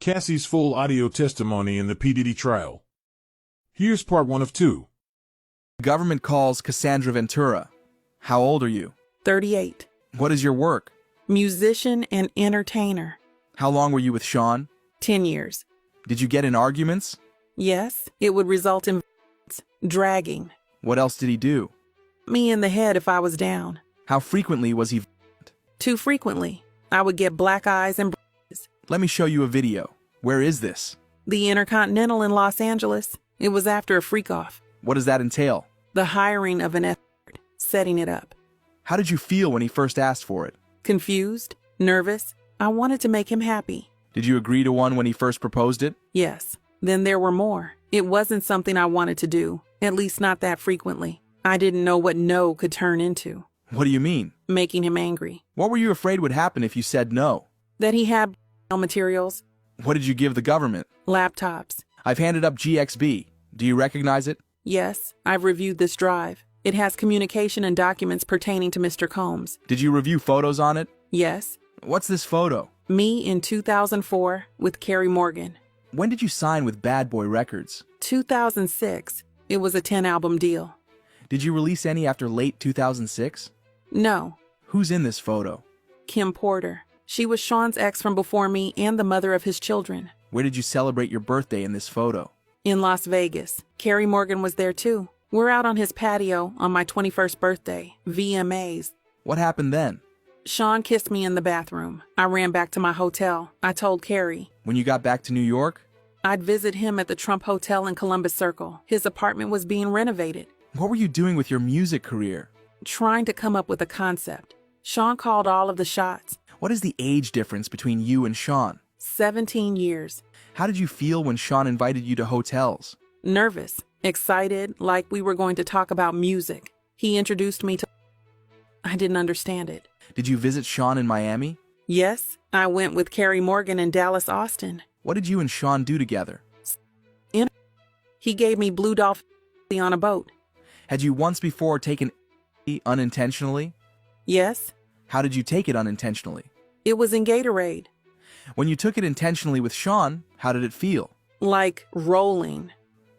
Cassie's full audio testimony in the P. Diddy trial. Here's part 1 of 2. The government calls Cassandra Ventura. How old are you? 38. What is your work? Musician and entertainer. How long were you with Sean? 10 years. Did you get in arguments? Yes, it would result in dragging. What else did he do? Me in the head if I was down. How frequently was he? Too frequently. I would get black eyes and Let me show you a video. Where is this? the Intercontinental in Los Angeles. It was after a freak-off. What does that entail? The hiring of an escort, setting it up. How did you feel when he first asked for it? Confused, nervous. I wanted to make him happy. Did you agree to one when he first proposed it? Yes. Then there were more. It wasn't something I wanted to do, at least not that frequently. I didn't know what no could turn into. What do you mean? Making him angry. What were you afraid would happen if you said no? That he had materials, What did you give the government? laptops. I've handed up GXB. Do you recognize it? Yes, I've reviewed this drive. It has communication and documents pertaining to Mr. Combs. Did you review photos on it? Yes, What's this photo? me in 2004 with Carrie Morgan. When did you sign with Bad Boy Records? 2006, it was a 10-album deal. Did you release any after late 2006? No, Who's in this photo? Kim Porter. She was Sean's ex from before me and the mother of his children. Where did you celebrate your birthday in this photo? In Las Vegas. Carrie Morgan was there too. We're out on his patio on my 21st birthday. VMAs. What happened then? Sean kissed me in the bathroom. I ran back to my hotel. I told Carrie. When you got back to New York? I'd visit him at the Trump Hotel in Columbus Circle. His apartment was being renovated. What were you doing with your music career? Trying to come up with a concept. Sean called all of the shots. What is the age difference between you and Sean? 17 years. How did you feel when Sean invited you to hotels? Nervous. Excited, like we were going to talk about music. He introduced me to... I didn't understand it. Did you visit Sean in Miami? Yes, I went with Carrie Morgan in Dallas, Austin. What did you and Sean do together? He gave me Blue Dolphin on a boat. Had you once before taken unintentionally? Yes, How did you take it unintentionally? it was in Gatorade. When you took it intentionally with Sean, how did it feel? Like rolling.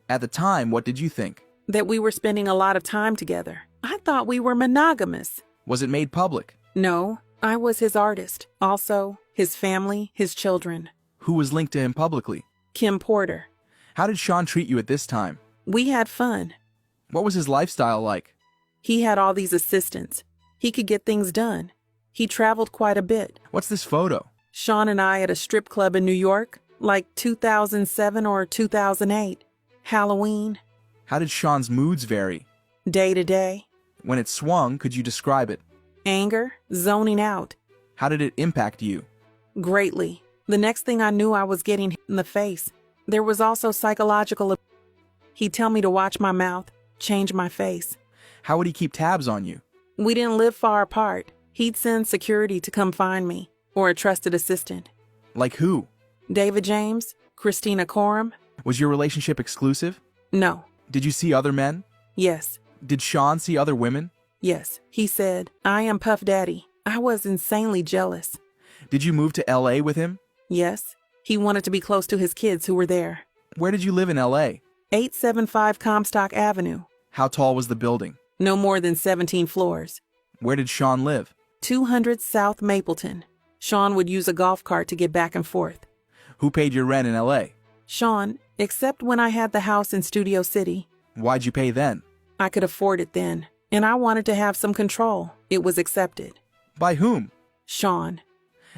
At the time, what did you think? That we were spending a lot of time together. I thought we were monogamous. Was it made public? No, I was his artist. Also, his family, his children. Who was linked to him publicly? Kim Porter. How did Sean treat you at this time? We had fun. What was his lifestyle like? He had all these assistants. He could get things done. He traveled quite a bit. What's this photo? Sean and I at a strip club in New York, like 2007 or 2008. Halloween, How did Sean's moods vary? day to day. When it swung, could you describe it? Anger, zoning out. How did it impact you? Greatly. The next thing I knew, I was getting hit in the face. There was also psychological. He'd tell me to watch my mouth, change my face. How would he keep tabs on you? We didn't live far apart. He'd send security to come find me, or a trusted assistant. Like who? David James, Christina Coram. Was your relationship exclusive? No. Did you see other men? Yes. Did Sean see other women? Yes. He said, I am Puff Daddy. I was insanely jealous. Did you move to LA with him? Yes. He wanted to be close to his kids who were there. Where did you live in LA? 875 Comstock Avenue. How tall was the building? No more than 17 floors. Where did Sean live? 200 South Mapleton. Sean would use a golf cart to get back and forth. Who paid your rent in LA? Sean, except when I had the house in Studio City. Why'd you pay then? I could afford it then, and I wanted to have some control. It was accepted. By whom? Sean.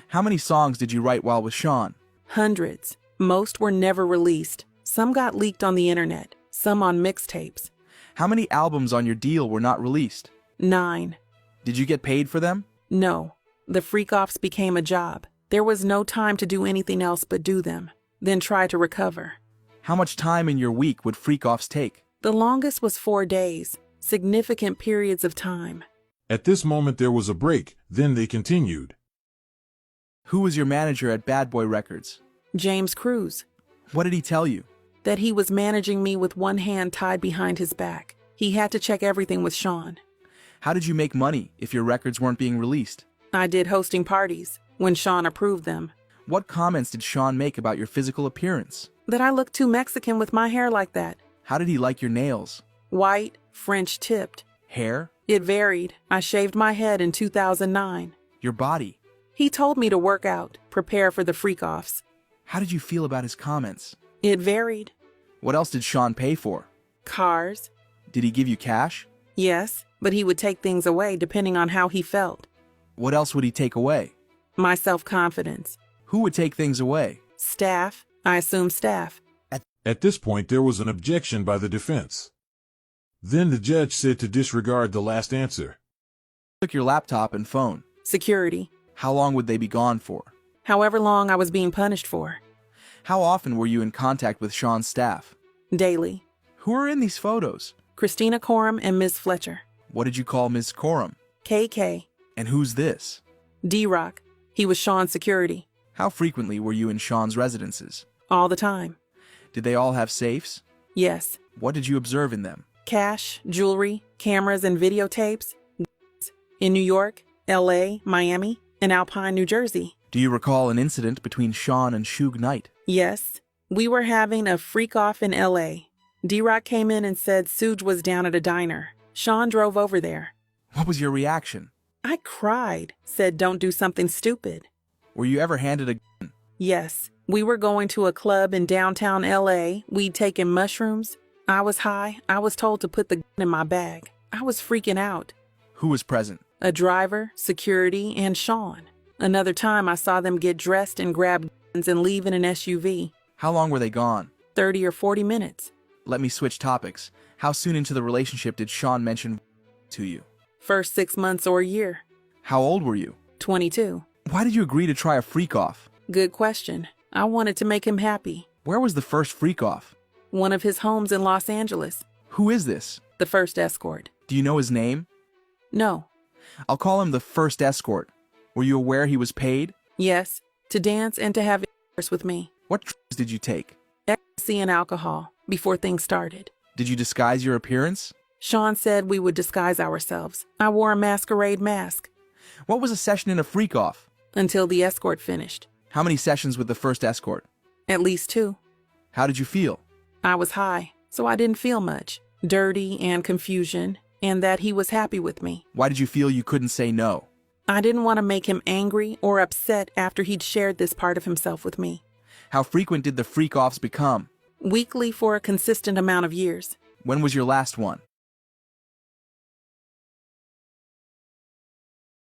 How many songs did you write while with Sean? Hundreds. Most were never released. Some got leaked on the internet, some on mixtapes. How many albums on your deal were not released? 9. Did you get paid for them? No. The freak-offs became a job. There was no time to do anything else but do them, then try to recover. How much time in your week would freak-offs take? The longest was 4 days, significant periods of time. At this moment there was a break, then they continued. Who was your manager at Bad Boy Records? James Cruz. What did he tell you? That he was managing me with one hand tied behind his back. He had to check everything with Sean. How did you make money if your records weren't being released? I did hosting parties when Sean approved them. What comments did Sean make about your physical appearance? That I look too Mexican with my hair like that. How did he like your nails? White, French tipped. Hair? It varied. I shaved my head in 2009. Your body? He told me to work out, prepare for the freak-offs. How did you feel about his comments? It varied. What else did Sean pay for? Cars. Did he give you cash? Yes, but he would take things away depending on how he felt. What else would he take away? My self-confidence. Who would take things away? Staff. I assume staff. At this point, there was an objection by the defense. Then the judge said to disregard the last answer. Took your laptop and phone. Security. How long would they be gone for? However long I was being punished for. How often were you in contact with Sean's staff? Daily. Who are in these photos? Christina Coram and Ms. Fletcher. What did you call Ms. Coram? KK. And who's this? D-Rock. He was Sean's security. How frequently were you in Sean's residences? All the time. Did they all have safes? Yes. What did you observe in them? Cash, jewelry, cameras, and videotapes. In New York, LA, Miami, and Alpine, New Jersey. Do you recall an incident between Sean and Suge Knight? Yes. We were having a freak-off in LA. D-Rock came in and said Suge was down at a diner. Sean drove over there. What was your reaction? I cried, said don't do something stupid. Were you ever handed a gun? Yes. We were going to a club in downtown LA. We'd taken mushrooms. I was high. I was told to put the gun in my bag. I was freaking out. Who was present? A driver, security, and Sean. Another time I saw them get dressed and grab guns and leave in an SUV. How long were they gone? 30 or 40 minutes. Let me switch topics. How soon into the relationship did Sean mention to you? First 6 months or a year. How old were you? 22. Why did you agree to try a freak-off? Good question. I wanted to make him happy. Where was the first freak-off? One of his homes in Los Angeles. Who is this? The first escort. Do you know his name? No. I'll call him the first escort. Were you aware he was paid? Yes. To dance and to have intercourse with me. What drugs did you take? Ecstasy and alcohol. Before things started. Did you disguise your appearance? Sean said we would disguise ourselves. I wore a masquerade mask. What was a session in a freak-off? Until the escort finished. How many sessions with the first escort? At least 2. How did you feel? I was high, so I didn't feel much. Dirty and confusion, and that he was happy with me. Why did you feel you couldn't say no? I didn't want to make him angry or upset after he'd shared this part of himself with me. How frequent did the freak-offs become? Weekly for a consistent amount of years. When was your last one?